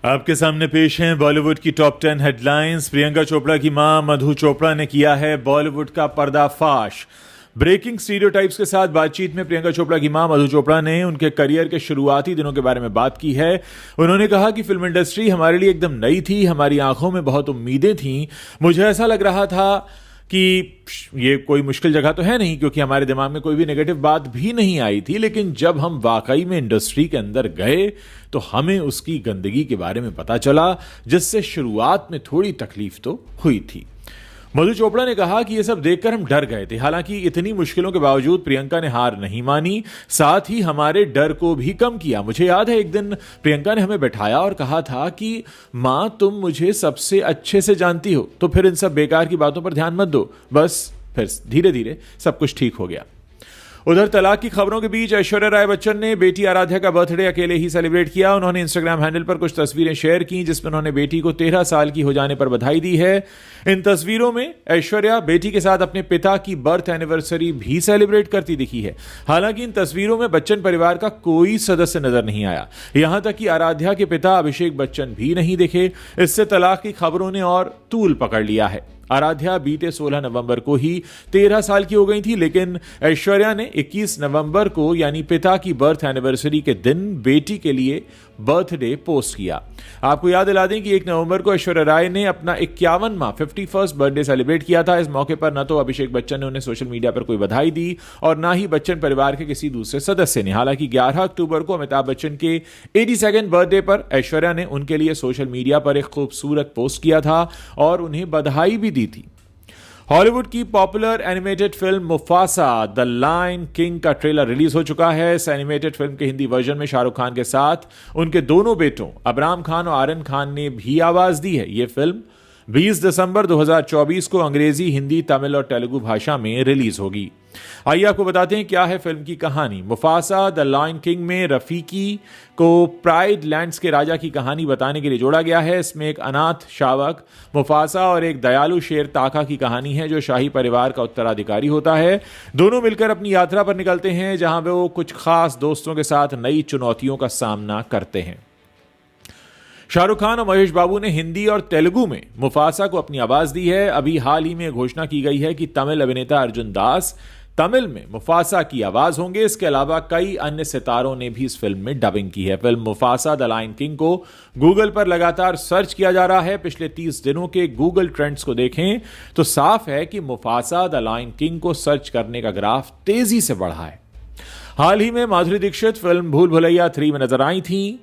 आपके सामने पेश हैं बॉलीवुड की टॉप 10 हेडलाइंस। प्रियंका चोपड़ा की मां मधु चोपड़ा ने किया है बॉलीवुड का पर्दाफाश। ब्रेकिंग स्टीरियोटाइप्स के साथ बातचीत में प्रियंका चोपड़ा की मां मधु चोपड़ा ने उनके करियर के शुरुआती दिनों के बारे में बात की है। उन्होंने कहा कि फिल्म इंडस्ट्री हमारे लिए एकदम नई थी, हमारी आंखों में बहुत उम्मीदें थीं। मुझे ऐसा लग रहा था कि ये कोई मुश्किल जगह तो है नहीं, क्योंकि हमारे दिमाग में कोई भी नेगेटिव बात भी नहीं आई थी। लेकिन जब हम वाकई में इंडस्ट्री के अंदर गए तो हमें उसकी गंदगी के बारे में पता चला, जिससे शुरुआत में थोड़ी तकलीफ तो हुई थी। मधु चोपड़ा ने कहा कि यह सब देखकर हम डर गए थे। हालांकि इतनी मुश्किलों के बावजूद प्रियंका ने हार नहीं मानी, साथ ही हमारे डर को भी कम किया। मुझे याद है एक दिन प्रियंका ने हमें बैठाया और कहा था कि मां, तुम मुझे सबसे अच्छे से जानती हो, तो फिर इन सब बेकार की बातों पर ध्यान मत दो। बस फिर धीरे धीरे सब कुछ ठीक हो गया। उधर तलाक की खबरों के बीच ऐश्वर्या राय बच्चन ने बेटी आराध्या का बर्थडे अकेले ही सेलिब्रेट किया। उन्होंने इंस्टाग्राम हैंडल पर कुछ तस्वीरें शेयर की, जिसमें उन्होंने बेटी को 13 साल की हो जाने पर बधाई दी है। इन तस्वीरों में ऐश्वर्या बेटी के साथ अपने पिता की बर्थ एनिवर्सरी भी सेलिब्रेट करती दिखी है। हालांकि इन तस्वीरों में बच्चन परिवार का कोई सदस्य नजर नहीं आया। यहां तक कि आराध्या के पिता अभिषेक बच्चन भी नहीं दिखे। इससे तलाक की खबरों ने और तूल पकड़ लिया है। आराध्या बीते 16 नवंबर को ही 13 साल की हो गई थी, लेकिन ऐश्वर्या ने 21 नवंबर को यानी पिता की बर्थ एनिवर्सरी के दिन बेटी के लिए बर्थडे पोस्ट किया। आपको याद दिला दें कि 1 नवंबर को ऐश्वर्या राय ने अपना 51वां 51st बर्थडे सेलिब्रेट किया था। इस मौके पर न तो अभिषेक बच्चन ने उन्हें सोशल मीडिया पर कोई बधाई दी और ना ही बच्चन परिवार के किसी दूसरे सदस्य ने। हालांकि 11 अक्टूबर को अमिताभ बच्चन के 82nd बर्थडे पर ऐश्वर्या ने उनके लिए सोशल मीडिया पर एक खूबसूरत पोस्ट किया था और उन्हें बधाई भी दी थी। हॉलीवुड की popular animated film Mufasa the Lion King का ट्रेलर रिलीज हो चुका है। इस एनिमेटेड फिल्म के हिंदी वर्जन में शाहरुख खान के साथ उनके दोनों बेटों अबराम खान और आर्यन खान ने भी आवाज दी है। यह फिल्म 20 दिसंबर 2024 को अंग्रेजी, हिंदी, तमिल और तेलुगु भाषा में रिलीज होगी। आइए आपको बताते हैं क्या है फिल्म की कहानी। मुफासा द लायन किंग में रफीकी को प्राइड लैंड्स के राजा की कहानी बताने के लिए जोड़ा गया है। इसमें एक अनाथ शावक मुफासा और एक दयालु शेर ताका की कहानी है, जो शाही परिवार का उत्तराधिकारी होता है। दोनों मिलकर अपनी यात्रा पर निकलते हैं, जहां वे वो कुछ खास दोस्तों के साथ नई चुनौतियों का सामना करते हैं। शाहरुख खान और महेश बाबू ने हिंदी और तेलुगु में मुफासा को अपनी आवाज दी है। अभी हाल ही में घोषणा की गई है कि तमिल अभिनेता अर्जुन दास तमिल में मुफासा की आवाज होंगे। इसके अलावा कई अन्य सितारों ने भी इस फिल्म में डबिंग की है। Film Mufasa the Lion King को गूगल पर लगातार सर्च किया जा रहा है। पिछले 30 दिनों के गूगल ट्रेंड्स को देखें तो साफ है कि मुफासा द लायन किंग को सर्च करने का ग्राफ तेजी से बढ़ा है। हाल ही में माधुरी दीक्षित फिल्म भूल भुलैया 3 में नजर आई थी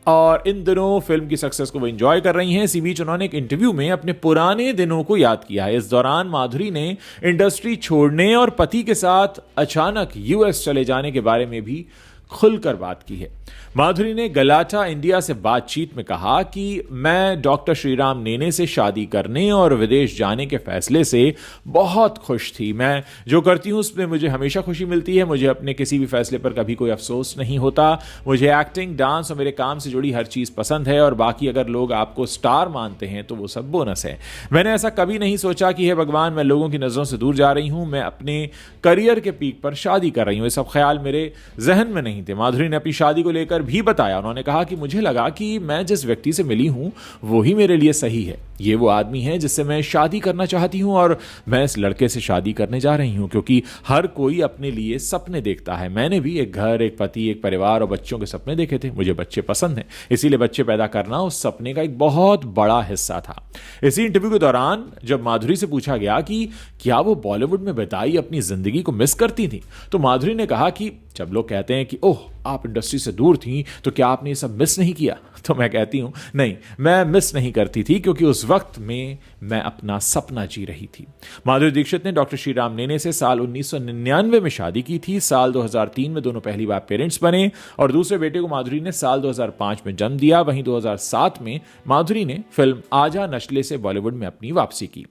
और इन दिनों फिल्म की सक्सेस को वो एंजॉय कर रही हैं। इसी बीच उन्होंने एक इंटरव्यू में अपने पुराने दिनों को याद किया है। इस दौरान माधुरी ने इंडस्ट्री छोड़ने और पति के साथ अचानक यूएस चले जाने के बारे में भी खुलकर बात की है। माधुरी ने गलाटा इंडिया से बातचीत में कहा कि मैं डॉक्टर श्रीराम नेने से शादी करने और विदेश जाने के फैसले से बहुत खुश थी। मैं जो करती हूं उसमें मुझे हमेशा खुशी मिलती है। मुझे अपने किसी भी फैसले पर कभी कोई अफसोस नहीं होता। मुझे एक्टिंग, डांस और मेरे काम से जुड़ी हर चीज पसंद है और बाकी अगर लोग आपको स्टार मानते हैं तो वो सब बोनस है। मैंने ऐसा कभी नहीं सोचा कि हे भगवान, मैं लोगों की नजरों से दूर जा रही हूं, मैं अपने करियर के पीक पर शादी कर रही हूं। ये सब ख्याल मेरे जहन में नहीं थे। माधुरी ने अपनी शादी को लेकर भी बताया। उन्होंने कहा कि मुझे लगा कि मैं जिस व्यक्ति से मिली हूं वो ही मेरे लिए सही है। ये वो आदमी है जिससे मैं शादी करना चाहती हूं और मैं इस लड़के से शादी करने जा रही हूं, क्योंकि हर कोई अपने लिए सपने देखता है। मैंने भी एक घर, एक पति, एक परिवार और बच्चों के सपने देखे थे। मुझे बच्चे पसंद हैं, इसीलिए बच्चे पैदा करना उस सपने का एक बहुत बड़ा हिस्सा था। इसी इंटरव्यू के दौरान जब माधुरी से पूछा गया कि क्या वो बॉलीवुड में बिताई अपनी जिंदगी को मिस करती थी, तो माधुरी ने कहा कि जब लोग कहते हैं कि ओह आप इंडस्ट्री से दूर थी तो क्या आपने ये सब मिस नहीं किया, तो मैं कहती हूं नहीं, मैं मिस नहीं करती थी, क्योंकि उस वक्त में मैं अपना सपना जी रही थी। माधुरी दीक्षित ने डॉक्टर श्रीराम नेने से साल 1999 में शादी की थी। साल 2003 में दोनों पहली बार पेरेंट्स बने और दूसरे बेटे को माधुरी ने साल 2005 में जन्म दिया। वहीं 2007 में माधुरी ने फिल्म आजा नस्ले से बॉलीवुड में अपनी वापसी की।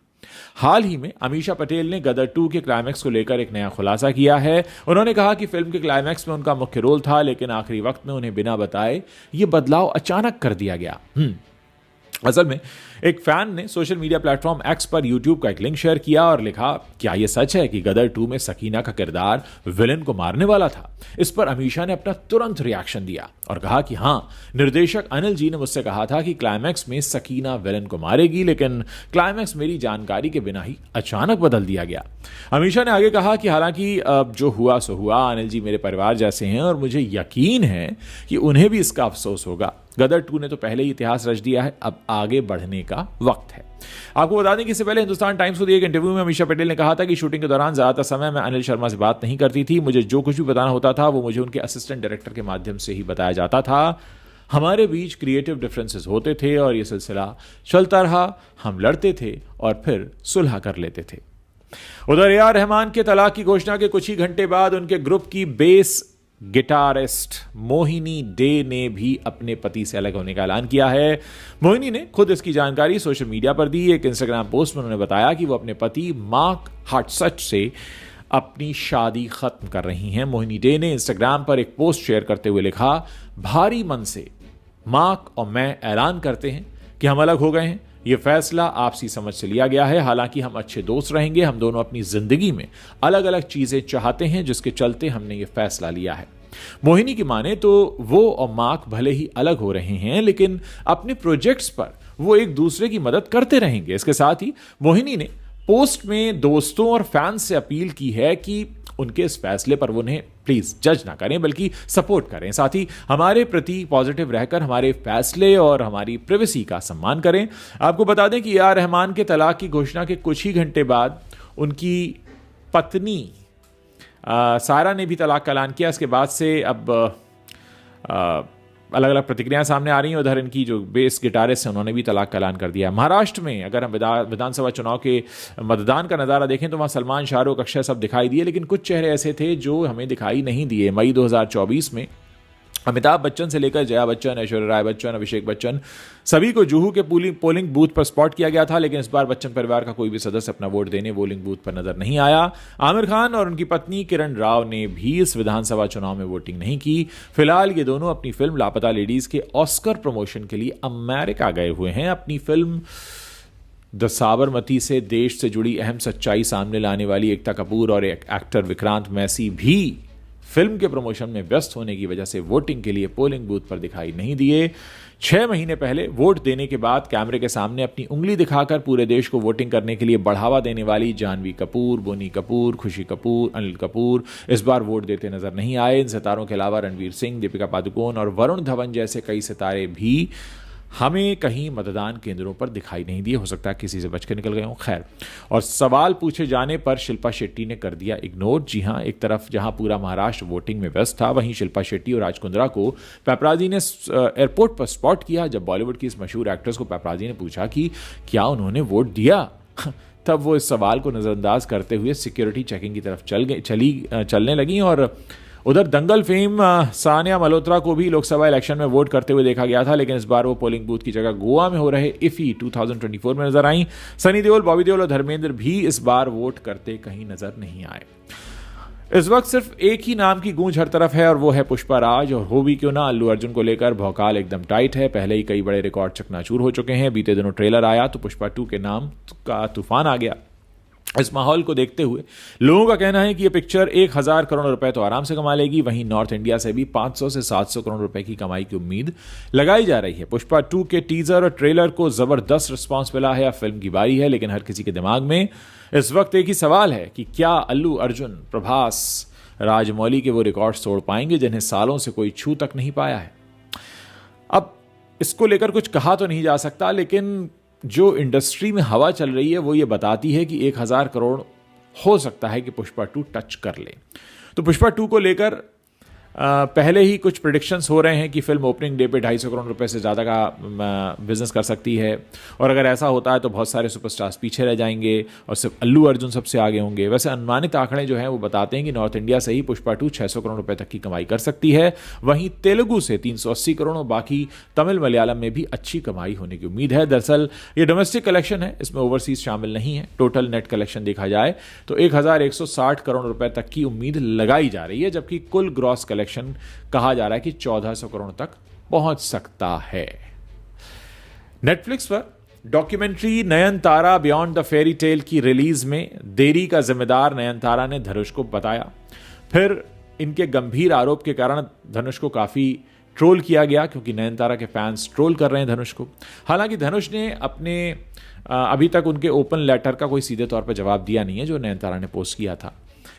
हाल ही में अमीषा पटेल ने गदर 2 के क्लाइमैक्स को लेकर एक नया खुलासा किया है। उन्होंने कहा कि फिल्म के क्लाइमैक्स में उनका मुख्य रोल था, लेकिन आखिरी वक्त में उन्हें बिना बताए ये बदलाव अचानक कर दिया गया। असल में एक फैन ने सोशल मीडिया प्लेटफॉर्म एक्स पर यूट्यूब का एक लिंक शेयर किया और लिखा, क्या यह सच है कि गदर 2 में सकीना का किरदार विलेन को मारने वाला था? इस पर अमीषा ने अपना तुरंत रिएक्शन दिया और कहा कि हां, निर्देशक अनिल जी ने मुझसे कहा था कि क्लाइमैक्स में सकीना विलेन को मारेगी, लेकिन क्लाइमैक्स मेरी जानकारी के बिना ही अचानक बदल दिया गया। अमीषा ने आगे कहा कि हालांकि अब जो हुआ सो हुआ, अनिल जी मेरे परिवार जैसे हैं और मुझे यकीन है कि उन्हें भी इसका अफसोस होगा। गदर 2 ने तो पहले ही इतिहास रच दिया है, अब आगे बढ़ने का वक्त है। आपको बता दें कि इससे पहले हिंदुस्तान टाइम्स को दिए एक इंटरव्यू में अमीषा पटेल ने कहा था कि शूटिंग के दौरान ज्यादातर समय मैं अनिल शर्मा से बात नहीं करती थी। मुझे जो कुछ भी बताना होता था वो मुझे उनके असिस्टेंट डायरेक्टर के माध्यम से ही बताया जाता था। हमारे बीच क्रिएटिव डिफरेंसेस होते थे और ये सिलसिला चलता रहा। हम लड़ते थे और फिर सुलह कर लेते थे। उधर ए.आर. रहमान के तलाक की घोषणा के कुछ ही घंटे बाद उनके ग्रुप की बेस गिटारिस्ट मोहिनी डे ने भी अपने पति से अलग होने का ऐलान किया है। मोहिनी ने खुद इसकी जानकारी सोशल मीडिया पर दी। एक इंस्टाग्राम पोस्ट में उन्होंने बताया कि वो अपने पति मार्क हार्टसच से अपनी शादी खत्म कर रही हैं। मोहिनी डे ने इंस्टाग्राम पर एक पोस्ट शेयर करते हुए लिखा, भारी मन से मार्क और मैं ऐलान करते हैं कि हम अलग हो गए हैं। यह फैसला आपसी समझ से लिया गया है। हालांकि हम अच्छे दोस्त रहेंगे। हम दोनों अपनी जिंदगी में अलग अलग चीजें चाहते हैं, जिसके चलते हमने यह फैसला लिया है। मोहिनी की माने तो वो और मार्क भले ही अलग हो रहे हैं, लेकिन अपने प्रोजेक्ट्स पर वो एक दूसरे की मदद करते रहेंगे। इसके साथ ही मोहिनी ने पोस्ट में दोस्तों और फैंस से अपील की है कि उनके इस फैसले पर वो उन्हें प्लीज जज ना करें, बल्कि सपोर्ट करें। साथ ही हमारे प्रति पॉजिटिव रहकर हमारे फैसले और हमारी प्राइवेसी का सम्मान करें। आपको बता दें कि ए.आर. रहमान के तलाक की घोषणा के कुछ ही घंटे बाद उनकी पत्नी सारा ने भी तलाक का ऐलान किया। इसके बाद से अब अलग अलग प्रतिक्रियाएं सामने आ रही हैं। उधर इनकी जो बेस गिटारिस्ट है उन्होंने भी तलाक का ऐलान कर दिया है। महाराष्ट्र में अगर हम विधानसभा चुनाव के मतदान का नज़ारा देखें तो वहाँ सलमान, शाहरुख, अक्षय सब दिखाई दिए, लेकिन कुछ चेहरे ऐसे थे जो हमें दिखाई नहीं दिए। मई 2024 में अमिताभ बच्चन से लेकर जया बच्चन, ऐश्वर्या राय बच्चन, अभिषेक बच्चन सभी को जुहू के पोलिंग बूथ पर स्पॉट किया गया था, लेकिन इस बार बच्चन परिवार का कोई भी सदस्य अपना वोट देने पोलिंग बूथ पर नजर नहीं आया। आमिर खान और उनकी पत्नी किरण राव ने भी इस विधानसभा चुनाव में वोटिंग नहीं की। फिलहाल ये दोनों अपनी फिल्म लापता लेडीज के ऑस्कर प्रमोशन के लिए अमेरिका गए हुए हैं। अपनी फिल्म द साबरमती से देश से जुड़ी अहम सच्चाई सामने लाने वाली एकता कपूर और एक्टर विक्रांत मैसी भी फिल्म के प्रमोशन में व्यस्त होने की वजह से वोटिंग के लिए पोलिंग बूथ पर दिखाई नहीं दिए। 6 महीने पहले वोट देने के बाद कैमरे के सामने अपनी उंगली दिखाकर पूरे देश को वोटिंग करने के लिए बढ़ावा देने वाली जानवी कपूर, बोनी कपूर, खुशी कपूर, अनिल कपूर इस बार वोट देते नजर नहीं आए। इन सितारों के अलावा रणवीर सिंह, दीपिका पादुकोण और वरुण धवन जैसे कई सितारे भी हमें कहीं मतदान केंद्रों पर दिखाई नहीं दिए। हो सकता है किसी से बच के निकल गए हों। खैर, और सवाल पूछे जाने पर शिल्पा शेट्टी ने कर दिया इग्नोर। जी हां, एक तरफ जहां पूरा महाराष्ट्र वोटिंग में व्यस्त था, वहीं शिल्पा शेट्टी और राज कुंद्रा को पेपराजी ने एयरपोर्ट पर स्पॉट किया। जब बॉलीवुड की इस मशहूर एक्ट्रेस को पेपराजी ने पूछा कि क्या उन्होंने वोट दिया, तब वो इस सवाल को नजरअंदाज करते हुए सिक्योरिटी चेकिंग की तरफ चलने लगी। और उधर दंगल फेम सानिया मल्होत्रा को भी लोकसभा इलेक्शन में वोट करते हुए देखा गया था, लेकिन इस बार वो पोलिंग बूथ की जगह गोवा में हो रहे इफी 2024 में नजर आई। सनी देओल, बॉबी देओल और धर्मेंद्र भी इस बार वोट करते कहीं नजर नहीं आए। इस वक्त सिर्फ एक ही नाम की गूंज हर तरफ है और वो है पुष्पा राज। और हो भी क्यों ना, अल्लू अर्जुन को लेकर भौकाल एकदम टाइट है। पहले ही कई बड़े रिकॉर्ड चकनाचूर हो चुके हैं। बीते दिनों ट्रेलर आया तो पुष्पा 2 के नाम का तूफान आ गया। इस माहौल को देखते हुए लोगों का कहना है कि यह पिक्चर 1000 करोड़ रुपए तो आराम से कमा लेगी। वहीं नॉर्थ इंडिया से भी 500 से 700 करोड़ रुपए की कमाई की उम्मीद लगाई जा रही है। पुष्पा 2 के टीजर और ट्रेलर को जबरदस्त रिस्पांस मिला है। अब फिल्म की बारी है, लेकिन हर किसी के दिमाग में इस वक्त एक ही सवाल है कि क्या अल्लू अर्जुन, प्रभास, राजमौली के वो रिकॉर्ड तोड़ पाएंगे जिन्हें सालों से कोई छू तक नहीं पाया है। अब इसको लेकर कुछ कहा तो नहीं जा सकता, लेकिन जो इंडस्ट्री में हवा चल रही है वो ये बताती है कि 1000 करोड़ हो सकता है कि पुष्पा 2 टच कर ले। तो पुष्पा 2 को लेकर पहले ही कुछ प्रेडिक्शंस हो रहे हैं कि फिल्म ओपनिंग डे पे 250 करोड़ रुपए से ज़्यादा का बिजनेस कर सकती है। और अगर ऐसा होता है तो बहुत सारे सुपरस्टार्स पीछे रह जाएंगे और सिर्फ अल्लू अर्जुन सबसे आगे होंगे। वैसे अनुमानित आंकड़े जो हैं वो बताते हैं कि नॉर्थ इंडिया से ही पुष्पा 2 600 करोड़ रुपए तक की कमाई कर सकती है। वहीं तेलुगु से 380 करोड़ और बाकी तमिल मलयालम में भी अच्छी कमाई होने की उम्मीद है। दरअसल ये डोमेस्टिक कलेक्शन है, इसमें ओवरसीज शामिल नहीं है। टोटल नेट कलेक्शन देखा जाए तो 1160 करोड़ रुपए तक की उम्मीद लगाई जा रही है, जबकि कुल ग्रॉस कहा जा रहा है कि 1400 करोड़ तक पहुंच सकता है। नेटफ्लिक्स पर documentary Nayanthara Beyond the Fairy Tale की रिलीज में देरी का जिम्मेदार नयनतारा ने धनुष को बताया। फिर इनके गंभीर आरोप के कारण धनुष को काफी ट्रोल किया गया, क्योंकि नयनतारा के फैंस ट्रोल कर रहे हैं धनुष को। हालांकि धनुष ने अपने अभी तक उनके ओपन लेटर का कोई सीधे तौर पर जवाब दिया नहीं है जो नयनतारा ने पोस्ट किया था,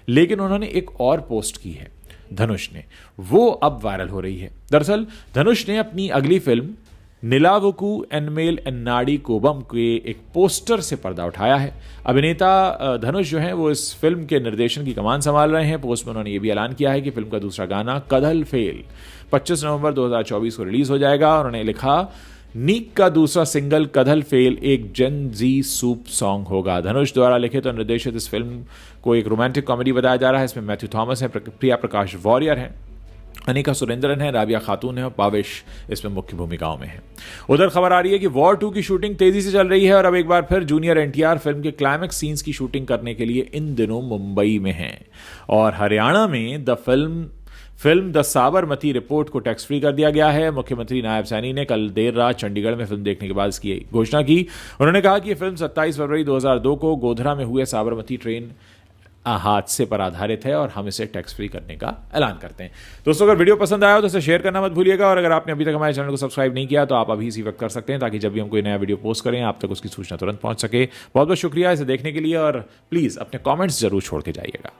लेकिन उन्होंने एक और पोस्ट की है धनुष ने, वो अब वायरल हो रही है। दरअसल धनुष ने अपनी अगली फिल्म निलावुकु एनमेल एन्नाडी कोबम के एक पोस्टर से पर्दा उठाया है। अभिनेता धनुष जो हैं वो इस फिल्म के निर्देशन की कमान संभाल रहे हैं। पोस्ट में उन्होंने ये भी ऐलान किया है कि फिल्म का दूसरा गाना कदल फेल 25 नवंबर 2024 को रिलीज हो जाएगा। और उन्होंने लिखा, नीक का दूसरा सिंगल कदल फेल एक जेन जी सूप सॉन्ग होगा। धनुष द्वारा लिखित और निर्देशित इस फिल्म को एक रोमांटिक कॉमेडी बताया जा रहा है। इसमें मैथ्यू थॉमस है, प्रिया प्रकाश वॉरियर हैं, अनिका सुरेंद्रन है, राबिया खातून है और पाविश इसमें मुख्य भूमिकाओं में है। उधर खबर आ रही है कि वॉर 2 की शूटिंग तेजी से चल रही है और अब एक बार फिर जूनियर एनटीआर फिल्म के क्लाइमैक्स सीन्स की शूटिंग करने के लिए इन दिनों मुंबई में है। और हरियाणा में फिल्म द साबरमती रिपोर्ट को टैक्स फ्री कर दिया गया है। मुख्यमंत्री नायब सैनी ने कल देर रात चंडीगढ़ में फिल्म देखने के बाद इसकी घोषणा की। उन्होंने कहा कि यह फिल्म 27 फरवरी 2002 को गोधरा में हुए साबरमती ट्रेन हादसे पर आधारित है और हम इसे टैक्स फ्री करने का ऐलान करते हैं। दोस्तों, अगर वीडियो पसंद आया हो तो इसे शेयर करना मत भूलिएगा, और अगर आपने अभी तक हमारे चैनल को सब्सक्राइब नहीं किया तो आप अभी इसी वक्त कर सकते हैं, ताकि जब भी हम कोई नया वीडियो पोस्ट करें आप तक उसकी सूचना तुरंत पहुंच सके। बहुत बहुत शुक्रिया इसे देखने के लिए, और प्लीज़ अपने कॉमेंट्स जरूर छोड़ के जाइएगा।